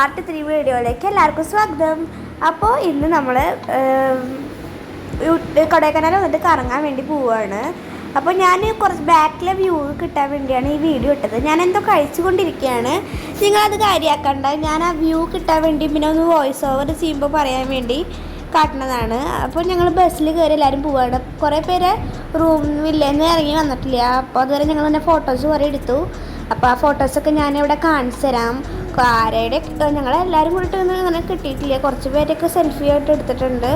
Part 3 വീഡിയോയിലേക്ക് എല്ലാവർക്കും സ്വാഗതം. അപ്പോൾ ഇന്ന് നമ്മൾ കൊടൈക്കനാൽ വന്നിട്ട് കറങ്ങാൻ വേണ്ടി പോവുകയാണ്. അപ്പോൾ ഞാൻ കുറച്ച് ബാക്കിലെ വ്യൂ കിട്ടാൻ വേണ്ടിയാണ് ഈ വീഡിയോ ഇട്ടത്. ഞാൻ എന്തോ കഴിച്ചുകൊണ്ടിരിക്കുകയാണ്, നിങ്ങളത് കാര്യമാക്കണ്ട. ഞാൻ ആ വ്യൂ കിട്ടാൻ വേണ്ടി പിന്നെ ഒന്ന് വോയിസ് ഓവർ ചെയ്യുമ്പോൾ പറയാൻ വേണ്ടി കാട്ടുന്നതാണ്. അപ്പോൾ ഞങ്ങൾ ബസ്സിൽ കയറി എല്ലാവരും പോവുകയാണ്. കുറേ പേര് വില്ലേന്ന് ഇറങ്ങി വന്നിട്ടില്ല. അപ്പോൾ അതുവരെ ഞങ്ങൾ തന്നെ ഫോട്ടോസ് കുറേ എടുത്തു. അപ്പോൾ ആ ഫോട്ടോസൊക്കെ ഞാനിവിടെ കാണിച്ചു തരാം. ആരുടെ ഞങ്ങളെല്ലാവരും കൂടിയിട്ട് അങ്ങനെ കിട്ടിയിട്ടില്ല. കുറച്ച് പേരൊക്കെ സെൽഫി ആയിട്ട് എടുത്തിട്ടുണ്ട്.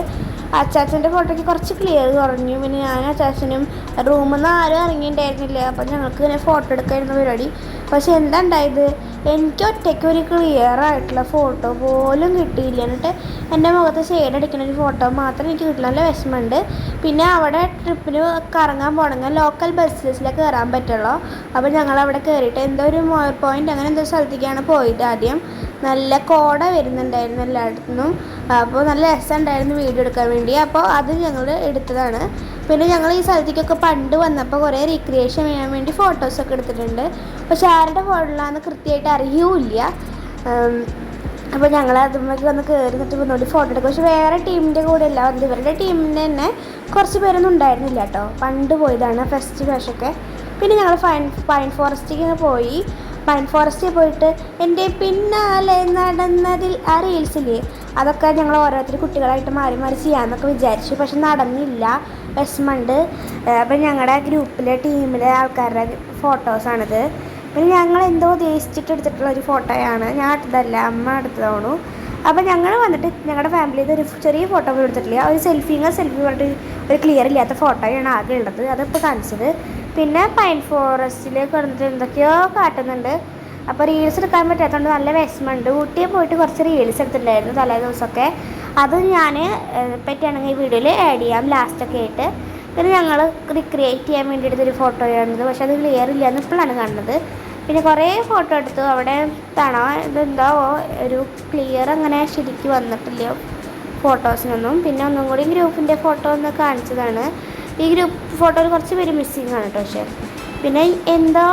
അച്ചാച്ചൻ്റെ ഫോട്ടോയ്ക്ക് കുറച്ച് ക്ലിയർ കുറഞ്ഞു. പിന്നെ ഞാൻ അച്ചാച്ചനും റൂമിൽ നിന്ന് ആരും ഇറങ്ങിയിട്ടുണ്ടായിരുന്നില്ല. അപ്പോൾ ഞങ്ങൾക്ക് ഇങ്ങനെ ഫോട്ടോ എടുക്കായിരുന്നു പരിപാടി. പക്ഷെ എന്താ ഉണ്ടായത്, എനിക്ക് ഒറ്റയ്ക്ക് ഒരു ക്ലിയർ ആയിട്ടുള്ള ഫോട്ടോ പോലും കിട്ടിയില്ല. എന്നിട്ട് എൻ്റെ മുഖത്ത് ഷെയ്ഡ് അടിക്കുന്ന ഒരു ഫോട്ടോ മാത്രം എനിക്ക് കിട്ടില്ല. നല്ല വിഷമമുണ്ട്. പിന്നെ അവിടെ ട്രിപ്പിന് കറങ്ങാൻ പോകണമെങ്കിൽ ലോക്കൽ ബസ്സിലേക്ക് കയറാൻ പറ്റുള്ളൂ. അപ്പോൾ ഞങ്ങളവിടെ കയറിയിട്ട് എന്തോ ഒരു മോർ പോയിൻ്റ് അങ്ങനെ എന്തോ സ്ഥലത്തേക്കാണ് പോയത്. ആദ്യം നല്ല കോട വരുന്നുണ്ടായിരുന്നു എല്ലായിടത്തുനിന്നും. അപ്പോൾ നല്ല രസമുണ്ടായിരുന്നു വീഡിയോ എടുക്കാൻ വേണ്ടി. അപ്പോൾ അത് ഞങ്ങൾ എടുത്തതാണ്. പിന്നെ ഞങ്ങൾ ഈ സ്ഥലത്തേക്കൊക്കെ പണ്ട് വന്നപ്പോൾ കുറേ റീക്രിയേഷൻ ചെയ്യാൻ വേണ്ടി ഫോട്ടോസൊക്കെ എടുത്തിട്ടുണ്ട്. പക്ഷെ ആരുടെ ഫോണിലാണെന്ന് കൃത്യമായിട്ട് അറിയൂല്ല. അപ്പോൾ ഞങ്ങൾ അതുമ്മക്ക് വന്ന് കയറി നിന്നിട്ട് മുന്നോട്ട് ഫോട്ടോ എടുക്കും. പക്ഷെ വേറെ ടീമിൻ്റെ കൂടെ അല്ല, ഇവരുടെ ടീമിൻ്റെ തന്നെ കുറച്ച് പേരൊന്നും ഉണ്ടായിരുന്നില്ല കേട്ടോ. പണ്ട് പോയതാണ് ഫസ്റ്റ് പ്രാവശ്യമൊക്കെ. പിന്നെ ഞങ്ങൾ പൈൻ ഫോറസ്റ്റിലേക്ക് പോയി. പൈൻ ഫോറസ്റ്റിൽ പോയിട്ട് എൻ്റെ പിന്നാലെ നടന്നതിൽ ആ റീൽസില്ലേ, അതൊക്കെ ഞങ്ങൾ ഓരോരുത്തർ കുട്ടികളായിട്ട് മാറി മാറി ചെയ്യാമെന്നൊക്കെ വിചാരിച്ചു. പക്ഷെ നടന്നില്ല, വിഷമമുണ്ട്. അപ്പം ഞങ്ങളുടെ ഗ്രൂപ്പിലെ ടീമിലെ ആൾക്കാരുടെ ഫോട്ടോസാണിത്. പിന്നെ ഞങ്ങൾ എന്തോ ഉദ്ദേശിച്ചിട്ട് എടുത്തിട്ടുള്ള ഒരു ഫോട്ടോയാണ്. ഞാൻ എടുത്തതല്ല, അമ്മ എടുത്തതാണു. അപ്പോൾ ഞങ്ങൾ വന്നിട്ട് ഞങ്ങളുടെ ഫാമിലിയിൽ ഒരു ചെറിയ ഫോട്ടോ പോലും എടുത്തിട്ടില്ല. ഒരു സെൽഫി പറഞ്ഞിട്ട് ഒരു ക്ലിയർ ഇല്ലാത്ത ഫോട്ടോയാണ് ആകെ ഉള്ളത്. അതിപ്പോൾ കാണിച്ചത്. പിന്നെ പൈൻ ഫോറസ്റ്റിലേക്ക് വന്നിട്ട് എന്തൊക്കെയോ കാട്ടുന്നുണ്ട്. അപ്പോൾ റീൽസ് എടുക്കാൻ പറ്റാത്തതുകൊണ്ട് നല്ല വിഷമമുണ്ട്. ഊട്ടിയിൽ പോയിട്ട് കുറച്ച് റീൽസ് എടുത്തിട്ടുണ്ടായിരുന്നു തലേ ദിവസമൊക്കെ. അത് ഞാൻ പറ്റുകയാണെങ്കിൽ ഈ വീഡിയോയിൽ ആഡ് ചെയ്യാം ലാസ്റ്റൊക്കെ ആയിട്ട്. പിന്നെ ഞങ്ങൾ റിക്രിയേറ്റ് ചെയ്യാൻ വേണ്ടി എടുത്തൊരു ഫോട്ടോയാണിത്. പക്ഷെ അത് ക്ലിയർ ഇല്ലയെന്ന് ഇപ്പോഴാണ് കാണുന്നത്. പിന്നെ കുറേ ഫോട്ടോ എടുത്തു. അവിടെ താണോ ഇതെന്തോ ഒരു ക്ലിയർ അങ്ങനെ ശരിക്കും വന്നിട്ടില്ല ഫോട്ടോസിനൊന്നും. പിന്നെ ഒന്നും കൂടി ഗ്രൂപ്പിൻ്റെ ഫോട്ടോ ഒന്ന് കാണിച്ചതാണ്. ഈ ഗ്രൂപ്പ് ഫോട്ടോയിൽ കുറച്ച് പേര് മിസ്സിങ് ആണ് കേട്ടോ. പക്ഷേ പിന്നെ എന്തോ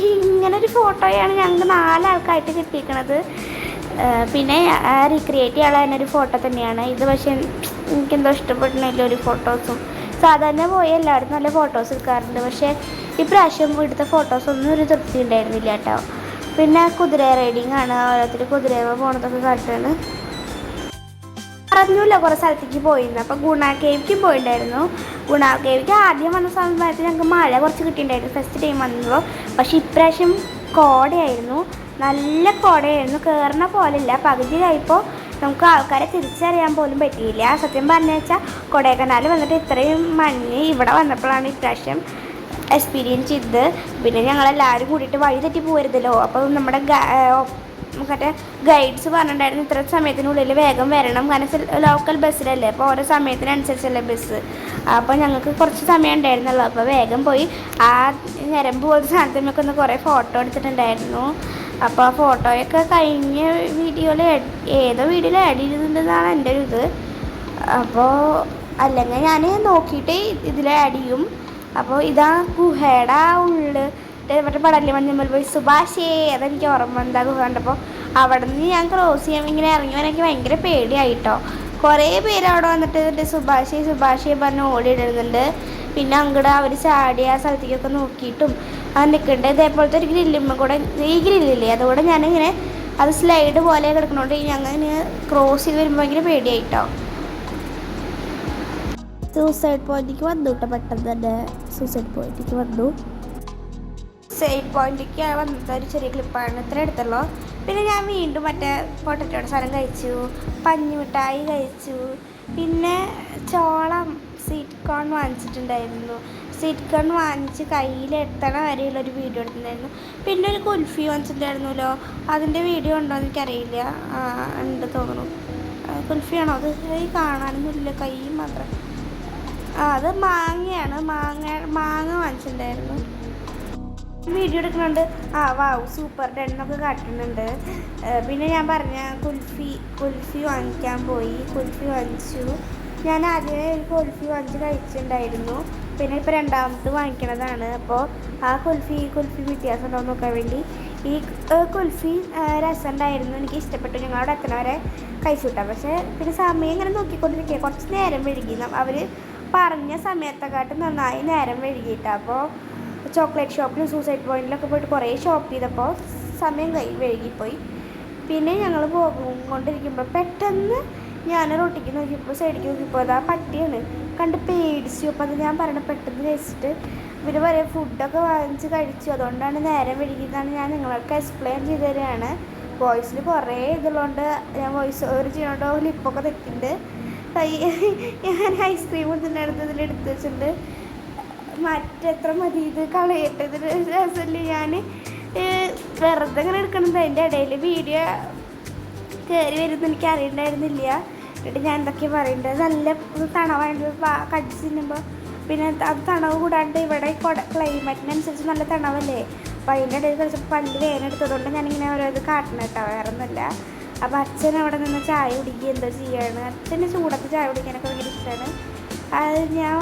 ഇങ്ങനൊരു ഫോട്ടോയാണ് ഞങ്ങൾക്ക് 4 ആൾക്കായിട്ട് കിട്ടിയിരിക്കണത്. പിന്നെ റീക്രിയേറ്റ് ചെയ്യാനുള്ള തന്നെ ഒരു ഫോട്ടോ തന്നെയാണ് ഇത്. പക്ഷേ എനിക്കെന്തോ ഇഷ്ടപ്പെടുന്നില്ല ഒരു ഫോട്ടോസും. സാധാരണ പോയി എല്ലായിടത്തും നല്ല ഫോട്ടോസ് എടുക്കാറുണ്ട്. പക്ഷേ ഇപ്രാവശ്യം ഇവിടുത്തെ ഫോട്ടോസൊന്നും ഒരു തൃപ്തി ഉണ്ടായിരുന്നില്ല കേട്ടോ. പിന്നെ കുതിര റൈഡിങ് ആണ്, ഓരോരുത്തർ കുതിരയിൽ പോണതൊക്കെ കാട്ടാണ്. അറിഞ്ഞില്ല കുറേ സ്ഥലത്തേക്ക് പോയിരുന്നു. അപ്പോൾ ഗുണ കേവിക്കും പോയിട്ടുണ്ടായിരുന്നു. ഗുണ കേവിക്ക് ആദ്യം വന്ന സമയത്ത് ഞങ്ങൾക്ക് മഴ കുറച്ച് കിട്ടിയിട്ടുണ്ടായിരുന്നു ഫസ്റ്റ് ടൈം വന്നപ്പോൾ. പക്ഷേ ഇപ്രാവശ്യം കോടയായിരുന്നു, നല്ല കോടയായിരുന്നു. കയറുന്ന പോലെയില്ല. പകുതിയായപ്പോൾ നമുക്ക് ആൾക്കാരെ തിരിച്ചറിയാൻ പോലും പറ്റിയില്ല. സത്യം പറഞ്ഞു വെച്ചാൽ കൊടൈക്കനാൽ വന്നിട്ട് ഇത്രയും മഞ്ഞ് ഇവിടെ വന്നപ്പോഴാണ് ഇപ്രാവശ്യം എക്സ്പീരിയൻസ് ചെയ്തത്. പിന്നെ ഞങ്ങളെല്ലാവരും കൂടിയിട്ട് വഴി തെറ്റി പോരുതല്ലോ. അപ്പോൾ നമ്മുടെ മറ്റേ ഗൈഡ്സ് പറഞ്ഞിട്ടുണ്ടായിരുന്നു ഇത്ര സമയത്തിനുള്ളിൽ വേഗം വരണം. കാരണം ലോക്കൽ ബസ്സിലല്ലേ, അപ്പോൾ ഓരോ സമയത്തിനനുസരിച്ചല്ലേ ബസ്. അപ്പോൾ ഞങ്ങൾക്ക് കുറച്ച് സമയം ഉണ്ടായിരുന്നല്ലോ. അപ്പോൾ വേഗം പോയി ആ ഞരമ്പ് പോലത്തെ സാധനത്തിനൊക്കെ ഒന്ന് കുറേ ഫോട്ടോ എടുത്തിട്ടുണ്ടായിരുന്നു. അപ്പോൾ ആ ഫോട്ടോയൊക്കെ കഴിഞ്ഞ വീഡിയോയിൽ ഏതോ വീഡിയോയിൽ ആഡ് ചെയ്തിട്ടുണ്ടെന്നാണ് എൻ്റെ ഒരു ഇത്. അപ്പോൾ അല്ലെങ്കിൽ ഞാൻ നോക്കിയിട്ട് ഇതിൽ ആഡ് ചെയ്യും. അപ്പോൾ ഇതാ ഗുഹയുടെ ഉള്ളിൽ മറ്റേ പടല്ലേ മഞ്ഞമ്മൽ പോയി സുഭാഷേ, അതെനിക്ക് ഓർമ്മ. എന്താ ഗുഹ കണ്ടപ്പോൾ അവിടെ നിന്ന് ഞാൻ ക്രോസ് ചെയ്യാൻ ഇങ്ങനെ ഇറങ്ങിയവനൊക്കെ ഭയങ്കര പേടിയായിട്ടോ. കുറേ പേര് അവിടെ വന്നിട്ട് സുഭാഷേ പറഞ്ഞ് ഓടിയിടുന്നുണ്ട്. പിന്നെ അങ്ങോട്ട് അവർ ചാടി ആ സ്ഥലത്തേക്കൊക്കെ നോക്കിയിട്ടും അത് നിൽക്കുന്നുണ്ട്. ഇതേപോലത്തെ ഒരു ഗ്രില്ലുമ്മ കൂടെ, ഈ ഗ്രില്ലില്ലേ, അതുകൂടെ ഞാനിങ്ങനെ അത് സ്ലൈഡ് പോലെ കിടക്കണോണ്ട് ഞങ്ങൾ ക്രോസ് ചെയ്ത് വരുമ്പോൾ ഭയങ്കര പേടിയായിട്ടോ. സൂസൈഡ് പോയിന്റിലേക്ക് വന്നു കേട്ടോ. പെട്ടെന്ന് തന്നെ സൂസൈഡ് പോയിന്റിലേക്ക് വന്നു. സൂസൈഡ് പോയിന്റിലേക്ക് വന്നത് ഒരു ചെറിയ ക്ലിപ്പാണ്, ഇത്ര എടുത്തുള്ളൂ. പിന്നെ ഞാൻ വീണ്ടും മറ്റേ പൊട്ടറ്റോയുടെ സാധനം കഴിച്ചു, പഞ്ഞിമിഠായി കഴിച്ചു. പിന്നെ ചോളം സ്വീറ്റ് കോൺ വാങ്ങിച്ചിട്ടുണ്ടായിരുന്നു. സ്വീറ്റ് കോൺ വാങ്ങിച്ച് കയ്യിലെത്തണ വരെയുള്ളൊരു വീഡിയോ എടുത്തിട്ടുണ്ടായിരുന്നു. പിന്നെ ഒരു കുൽഫി വാങ്ങിച്ചിട്ടുണ്ടായിരുന്നല്ലോ, അതിൻ്റെ വീഡിയോ ഉണ്ടോ എന്ന് എനിക്കറിയില്ല. ഉണ്ട് തോന്നുന്നു. കുൽഫിയാണോ അത്? കാണാനൊന്നുമില്ല, കൈ മാത്രം. അത് മാങ്ങയാണ്, മാങ്ങ വാങ്ങിച്ചിട്ടുണ്ടായിരുന്നു. വീഡിയോ എടുക്കുന്നുണ്ട്. വാവ് സൂപ്പർ ഡെണ്ണൊക്കെ കാട്ടുന്നുണ്ട്. പിന്നെ ഞാൻ പറഞ്ഞ കുൽഫി വാങ്ങിക്കാൻ പോയി. കുൽഫി വാങ്ങിച്ചു. ഞാൻ ആദ്യമേ ഒരു കുൽഫി വാങ്ങിച്ച് കഴിച്ചിട്ടുണ്ടായിരുന്നു. പിന്നെ ഇപ്പോൾ രണ്ടാമത് വാങ്ങിക്കണതാണ്. അപ്പോൾ ആ കുൽഫി വ്യത്യാസം ഉണ്ടോ നോക്കാൻ വേണ്ടി ഈ കുൽഫി രസമുണ്ടായിരുന്നു, എനിക്ക് ഇഷ്ടപ്പെട്ടു. ഞങ്ങളവിടെ എത്തണവരെ കഴിച്ചു കിട്ടാം. പക്ഷേ പിന്നെ സമയം ഇങ്ങനെ നോക്കിക്കൊണ്ടിരിക്കുക, കുറച്ച് നേരം വൈകി. അവർ പറഞ്ഞ സമയത്തെക്കാട്ടും നന്നായി നേരം വൈകിയിട്ടാണ്. അപ്പോൾ ചോക്ലേറ്റ് ഷോപ്പിലും സൂസൈഡ് പോയിന്റിലൊക്കെ പോയിട്ട് കുറേ ഷോപ്പ് ചെയ്തപ്പോൾ സമയം വൈകിപ്പോയി. പിന്നെ ഞങ്ങൾ കൊണ്ടിരിക്കുമ്പോൾ പെട്ടെന്ന് ഞാൻ റൊട്ടിക്ക് നോക്കിയപ്പോൾ സൈഡിലേക്ക് നോക്കിയപ്പോൾ അതാ പട്ടിയാണ് കണ്ട് പേടിച്ചു. അപ്പോൾ അത് ഞാൻ പറയണ പെട്ടെന്ന് കഴിച്ചിട്ട് ഇവർ പറയാം ഫുഡൊക്കെ വാങ്ങിച്ച് കഴിച്ചു, അതുകൊണ്ടാണ് നേരം വൈകിയതാണ് ഞാൻ നിങ്ങൾക്ക് എക്സ്പ്ലെയിൻ ചെയ്ത് തരികയാണ്. വോയിസിൽ കുറേ ഇതുള്ളതുകൊണ്ട് ഞാൻ വോയിസ് ഓവർ ചെയ്യണോണ്ടോ ലിപ്പൊക്കെ തെറ്റിണ്ട്. ഞാൻ ഐസ്ക്രീം ഇതിലെടുത്ത് വെച്ചിട്ടുണ്ട്. മറ്റെത്ര മതി, ഇത് കളയട്ടെ, ഇത് രസമല്ലേ. ഞാൻ വെറുതെ ഇങ്ങനെ എടുക്കണത് അതിൻ്റെ ഇടയിൽ വീഡിയോ കയറി വരുന്നത് എനിക്ക് അറിയണ്ടായിരുന്നില്ല. എന്നിട്ട് ഞാൻ എന്തൊക്കെയാണ് പറയേണ്ടത്, നല്ല തണവായിട്ട് കടിച്ച് തിന്നുമ്പോൾ പിന്നെ അത് തണവ് കൂടാണ്ട് ഇവിടെ ക്ലൈമറ്റിനനുസരിച്ച് നല്ല തണവല്ലേ. അപ്പോൾ അതിൻ്റെ ഇടയിൽ കളിച്ചപ്പോൾ പല്ല് വേനെടുത്തതുകൊണ്ട് ഞാനിങ്ങനെ ഓരോ ഇത് കാട്ടണം കേട്ടോ, വേറെ ഒന്നുമില്ല. അപ്പോൾ അച്ഛൻ അവിടെ നിന്ന് ചായ കുടിക്കുക എന്തോ ചെയ്യാണ്. അച്ഛൻ്റെ ചൂടത്ത് ചായ കുടിക്കാനൊക്കെ ഭയങ്കര ഇഷ്ടമാണ്. അത് ഞാൻ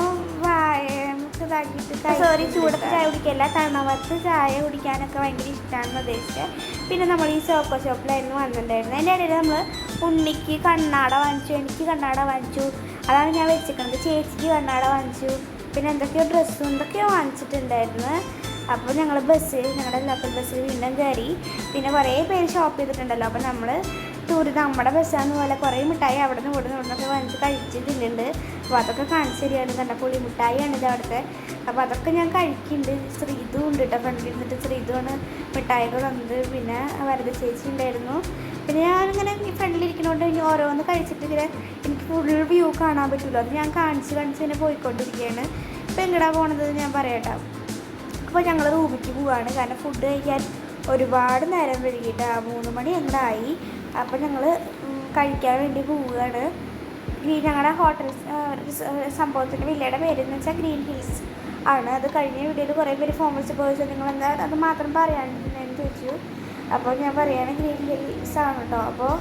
ചൂടത്ത് ചായ കുടിക്കല്ല, തണവത്ത് ചായ കുടിക്കാനൊക്കെ ഭയങ്കര ഇഷ്ടമാണെന്ന് ഉദ്ദേശിച്ചത്. പിന്നെ നമ്മൾ ഈ ചോക്കോ ഷോപ്പിലായിരുന്നു വന്നിട്ടുണ്ടായിരുന്നത്. അതിൻ്റെ ഇടയിൽ നമ്മൾ ഉണ്ണിക്ക് കണ്ണാട വാങ്ങിച്ചു, എനിക്ക് കണ്ണാട വാങ്ങിച്ചു. അതാണ് ഞാൻ വെച്ചിരിക്കുന്നത്. ചേച്ചിക്ക് കണ്ണാട വാങ്ങിച്ചു. പിന്നെ എന്തൊക്കെയോ ഡ്രസ്സും എന്തൊക്കെയോ വാങ്ങിച്ചിട്ടുണ്ടായിരുന്നു. അപ്പോൾ ഞങ്ങൾ ഞങ്ങളുടെ ലോക്കൽ ബസ്സിൽ വീണ്ടും കയറി. പിന്നെ കുറേ പേര് ഷോപ്പ് ചെയ്തിട്ടുണ്ടല്ലോ. അപ്പോൾ നമ്മൾ നമ്മുടെ ബസ്സാന്ന് പോലെ കുറേ മിഠായി അവിടെ നിന്ന് ഇവിടെ നിന്നൊക്കെ വാങ്ങിച്ച് കഴിച്ച് തിന്നുന്നുണ്ട്. അപ്പോൾ അതൊക്കെ കാണിച്ചു തരികയാണ്. തന്നെ പുളി മിഠായിയാണിത് അവിടുത്തെ. അപ്പോൾ അതൊക്കെ ഞാൻ കഴിക്കുന്നുണ്ട്. ശ്രീതു ഉണ്ട് കേട്ടോ, ഫ്രണ്ടിലിരുന്നിട്ട് ശ്രീതുവാണ് മിഠായിയൊക്കെ തന്നത്. പിന്നെ വരദ ചേച്ചി ഉണ്ടായിരുന്നു. പിന്നെ ഞാനിങ്ങനെ ഈ ഫ്രണ്ടിലിരിക്കണോണ്ട് ഇനി ഓരോന്ന് കഴിച്ചിട്ട് ഇങ്ങനെ എനിക്ക് ഫുൾ വ്യൂ കാണാൻ പറ്റുമല്ലോ. അത് ഞാൻ കാണിച്ച് ഇങ്ങനെ പോയിക്കൊണ്ടിരിക്കുകയാണ്. ഇപ്പോൾ എങ്ങടാണ് പോണത് ഞാൻ പറയട്ടോ. അപ്പോൾ ഞങ്ങൾ റൂമിലേക്ക് പോവുകയാണ്, കാരണം ഫുഡ് കഴിക്കാൻ ഒരുപാട് നേരം വൈകിട്ട് 3 മണി എങ്ങടായി. അപ്പോൾ ഞങ്ങൾ കഴിക്കാൻ വേണ്ടി പോവുകയാണ്. ഞങ്ങളുടെ ഹോട്ടൽ സംഭവത്തിൻ്റെ വില്ലയുടെ പേരെന്ന് വെച്ചാൽ ഗ്രീൻ ഹിൽസ് ആണ്. അത് കഴിഞ്ഞ വീഡിയോയിൽ കുറേ പേര് ഫോമൽസ് പോയിച്ചു, നിങ്ങളെന്താ അത് മാത്രം പറയാണെന്ന് ചോദിച്ചു. അപ്പോൾ ഞാൻ പറയുകയാണ് ഗ്രീൻ ഹിൽസ് ആണ് കേട്ടോ. അപ്പോൾ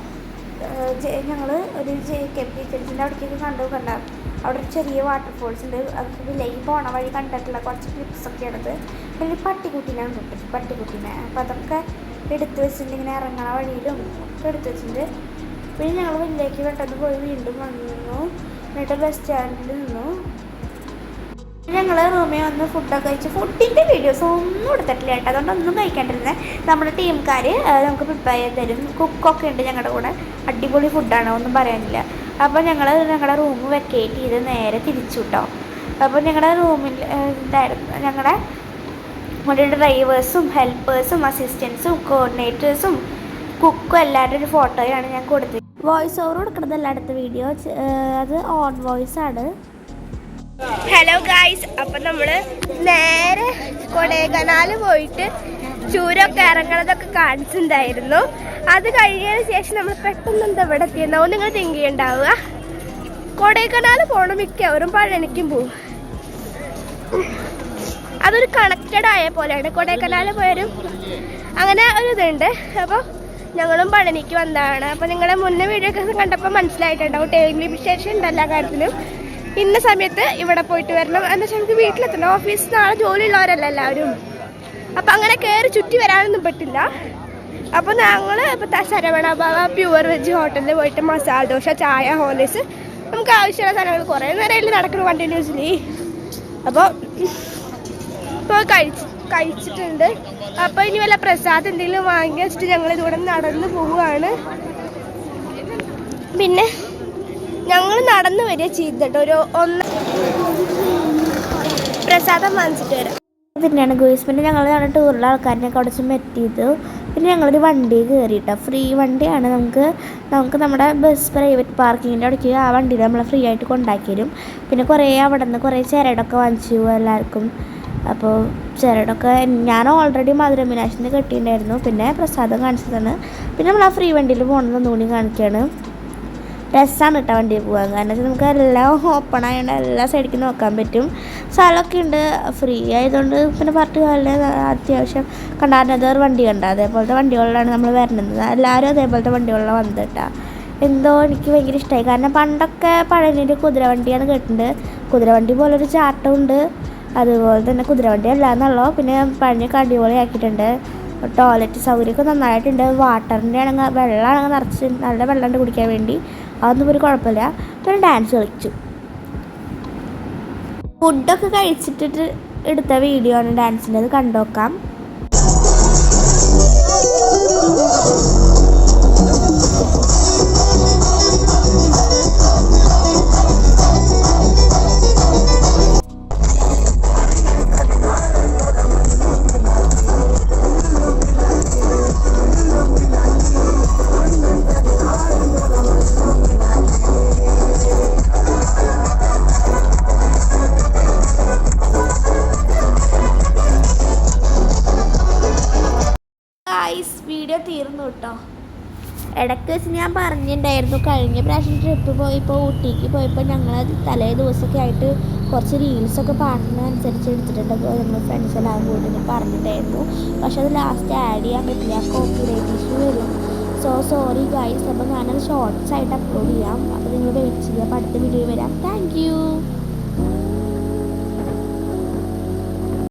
ഞങ്ങൾ ഒരു JKP കിച്ചൻസിൻ്റെ അവിടേക്കൊക്കെ കണ്ട അവിടെ ഒരു ചെറിയ വാട്ടർഫോൾസ് ഉണ്ട്. അത് വില്ലേക്ക് പോണ വഴി കണ്ടിട്ടുള്ള കുറച്ച് ക്ലിപ്സൊക്കെയാണത്. പിന്നെ പട്ടിക്കുട്ടീനാണ് കിട്ടും, പട്ടിക്കുട്ടീനെ. അപ്പോൾ അതൊക്കെ എടുത്ത് വെച്ചിട്ടുണ്ട്, ഇങ്ങനെ ഇറങ്ങണ വഴിയിലും ഒക്കെ എടുത്ത് വെച്ചിട്ടുണ്ട്. പിന്നെ ഞങ്ങൾ വില്ലേക്ക് പെട്ടെന്ന് പോയി വീണ്ടും വന്നു. എന്നിട്ട് ബസ് സ്റ്റാൻഡിൽ നിന്നു. ഞങ്ങൾ റൂമിൽ വന്ന് ഫുഡൊക്കെ കഴിച്ച് ഫുഡിൻ്റെ വീഡിയോസ് ഒന്നും എടുത്തിട്ടില്ല കേട്ടോ, അതുകൊണ്ടൊന്നും കഴിക്കാണ്ടിരുന്നത്. നമ്മുടെ ടീംക്കാർ നമുക്ക് പ്രിപ്പയർ ചെയ്ത് തരും. കുക്കൊക്കെ ഉണ്ട് ഞങ്ങളുടെ കൂടെ. അടിപൊളി ഫുഡാണ്, ഒന്നും പറയാനില്ല. അപ്പോൾ ഞങ്ങളുടെ റൂം വെക്കേറ്റ് ചെയ്ത് നേരെ തിരിച്ചു കേട്ടോ. അപ്പോൾ ഞങ്ങളുടെ റൂമിൽ ഞങ്ങളുടെ ഡ്രൈവേഴ്സും ഹെൽപ്പേഴ്സും അസിസ്റ്റൻസും കോർഡിനേറ്റേഴ്സും കുക്കും എല്ലാവരുടെ ഒരു ഫോട്ടോയാണ് ഞാൻ കൊടുത്തത്. വോയിസ് ഓവർ കൊടുക്കുന്നതല്ല അടുത്ത വീഡിയോ, അത് ഓൺ വോയിസ് ആണ്. ഹലോ ഗായ്സ്, അപ്പം നമ്മൾ നേരെ കൊടൈക്കനാൽ പോയിട്ട് ചൂരമൊക്കെ ഇറങ്ങണതൊക്കെ കാണിച്ചിട്ടുണ്ടായിരുന്നു. അത് കഴിഞ്ഞതിന് ശേഷം നമ്മൾ പെട്ടെന്ന് എന്താ ഇവിടെ എത്തിയെന്നാവും നിങ്ങൾ തിങ്ക് ചെയ്യണ്ടാവുക. കൊടൈക്കനാൽ പോകണം മിക്കവരും പഴനിക്കും പോവും. അതൊരു കണക്റ്റഡ് ആയ പോലെയാണ്. കൊടൈക്കനാൽ പോയാലും അങ്ങനെ ഒരു ഇതുണ്ട്. അപ്പോൾ ഞങ്ങളും പഴനിക്ക് വന്നതാണ്. അപ്പോൾ നിങ്ങളുടെ മുന്നേ വീഡിയോ ഒക്കെ കണ്ടപ്പോൾ മനസ്സിലായിട്ടുണ്ടാവും ടൈം ലിമിറ്റേഷൻ ഉണ്ട് എല്ലാ കാര്യത്തിലും. ഇന്ന സമയത്ത് ഇവിടെ പോയിട്ട് വരണം എന്താ വെച്ചാൽ നമുക്ക് വീട്ടിലെത്തണം. ഓഫീസ് നാളെ ജോലിയുള്ളവരല്ല എല്ലാവരും. അപ്പം അങ്ങനെ കയറി ചുറ്റി വരാനൊന്നും പറ്റില്ല. അപ്പോൾ ഞങ്ങൾ ഇപ്പോൾ ശരവണ ഭവ പ്യുവർ വെജ് ഹോട്ടലിൽ പോയിട്ട് മസാല ദോശ, ചായ, ഹോർലിക്സ് നമുക്ക് ആവശ്യമുള്ള സാധനങ്ങൾ കുറേ നേരം നടക്കണം കണ്ടിന്യൂസ്ലി. അപ്പോൾ ഇപ്പോൾ കഴിച്ചിട്ടുണ്ട്. അപ്പോൾ ഇനി വല്ല പ്രസാദം എന്തെങ്കിലും വാങ്ങി വെച്ചിട്ട് ഞങ്ങൾ ഇതുകൂടെ നടന്ന് പോവുകയാണ്. പിന്നെ ഞങ്ങൾ നടന്നു വരിക ചെയ്തിട്ട് ഒരു പ്രസാദം വാങ്ങിച്ചിട്ട് വരാം. തന്നെയാണ് ഗോയ്സ്. പിന്നെ ഞങ്ങൾ ഞങ്ങളുടെ ടൂറിലെ ആൾക്കാരിനൊക്കെ അവിടെ ചെന്ന് എത്തിയത്. പിന്നെ ഞങ്ങളൊരു വണ്ടി കയറിയിട്ടോ, ഫ്രീ വണ്ടിയാണ്. നമുക്ക് നമ്മുടെ ബസ് പ്രൈവറ്റ് പാർക്കിങ്ങിൻ്റെ അവിടേക്ക് ആ വണ്ടിയിൽ നമ്മളെ ഫ്രീ ആയിട്ട് കൊണ്ടാക്കി തരും. പിന്നെ അവിടെ നിന്ന് കുറേ ചിരടൊക്കെ വാങ്ങിച്ചു എല്ലാവർക്കും. അപ്പോൾ ചിരടൊക്കെ ഞാൻ ഓൾറെഡി മധുര മീനാശിന് കെട്ടിയിട്ടുണ്ടായിരുന്നു. പിന്നെ പ്രസാദം കാണിച്ചതാണ്. പിന്നെ നമ്മൾ ആ ഫ്രീ വണ്ടിയിൽ പോകണമെന്ന് ഒന്നുകൂടി കാണിക്കുകയാണ്. രസമാണ് കേട്ടോ വണ്ടിയിൽ പോകാൻ. കാരണം വെച്ചാൽ നമുക്ക് എല്ലാം ഓപ്പൺ ആയതുകൊണ്ട് എല്ലാ സൈഡിലേക്ക് നോക്കാൻ പറ്റും. സ്ഥലമൊക്കെ ഉണ്ട്, ഫ്രീ ആയതുകൊണ്ട്. പിന്നെ പാർട്ടിക്കാരുടെ അത്യാവശ്യം കണ്ടാൽ വണ്ടി കണ്ട അതേപോലത്തെ വണ്ടികളിലാണ് നമ്മൾ വരുന്നത്. എല്ലാവരും അതേപോലത്തെ വണ്ടികളിലാണ് വന്നത് കേട്ടോ. എന്തോ എനിക്ക് ഭയങ്കര ഇഷ്ടമായി. കാരണം പണ്ടൊക്കെ പഴനിയിൽ കുതിരവണ്ടിയാണ് കേട്ടിട്ടുണ്ട്. കുതിരവണ്ടി പോലൊരു ചാട്ടമുണ്ട്. അതുപോലെ തന്നെ കുതിരവണ്ടി അല്ല എന്നുള്ളൂ. പിന്നെ പഴനിയൊക്കെ അടിപൊളിയാക്കിയിട്ടുണ്ട്. ടോയ്ലറ്റ് സൗകര്യമൊക്കെ നന്നായിട്ടുണ്ട്. വാട്ടറിൻ്റെ ആണെങ്കിൽ വെള്ളമാണെങ്കിൽ നിറച്ച് നല്ല വെള്ളമുണ്ട് കുടിക്കാൻ വേണ്ടി. അതൊന്നും ഒരു കുഴപ്പമില്ല. പിന്നെ ഡാൻസ് കളിച്ചു. ഫുഡൊക്കെ കഴിച്ചിട്ട് എടുത്ത വീഡിയോ ആണ് ഡാൻസിൻ്റെ. അത് കണ്ടുനോക്കാം. വീഡിയോ തീർന്നു കേട്ടോ. ഇടയ്ക്ക് വെച്ച് ഞാൻ പറഞ്ഞിട്ടുണ്ടായിരുന്നു, കഴിഞ്ഞ പ്രാവശ്യം ട്രിപ്പ് പോയപ്പോൾ ഊട്ടിക്ക് പോയപ്പോൾ ഞങ്ങൾ തലേ ദിവസമൊക്കെ ആയിട്ട് കുറച്ച് റീൽസൊക്കെ പാട്ടിനനുസരിച്ച് എടുത്തിട്ടുണ്ടപ്പോൾ ഞങ്ങൾ ഫ്രണ്ട്സ് എല്ലാവരും കൂടി ഞാൻ പറഞ്ഞിട്ടുണ്ടായിരുന്നു. പക്ഷെ അത് ലാസ്റ്റ് ആഡ് ചെയ്യാൻ പറ്റില്ല, കോപ്പിറൈറ്റ് ഇഷ്യൂ വരും. So sorry guys. അപ്പോൾ ഞാനത് ഷോർട്സ് ആയിട്ട് അപ്ലോഡ് ചെയ്യാം. അപ്പോൾ നിങ്ങൾ വെയിറ്റ് ചെയ്യുക. അപ്പോൾ അടുത്ത വീഡിയോ വരാം.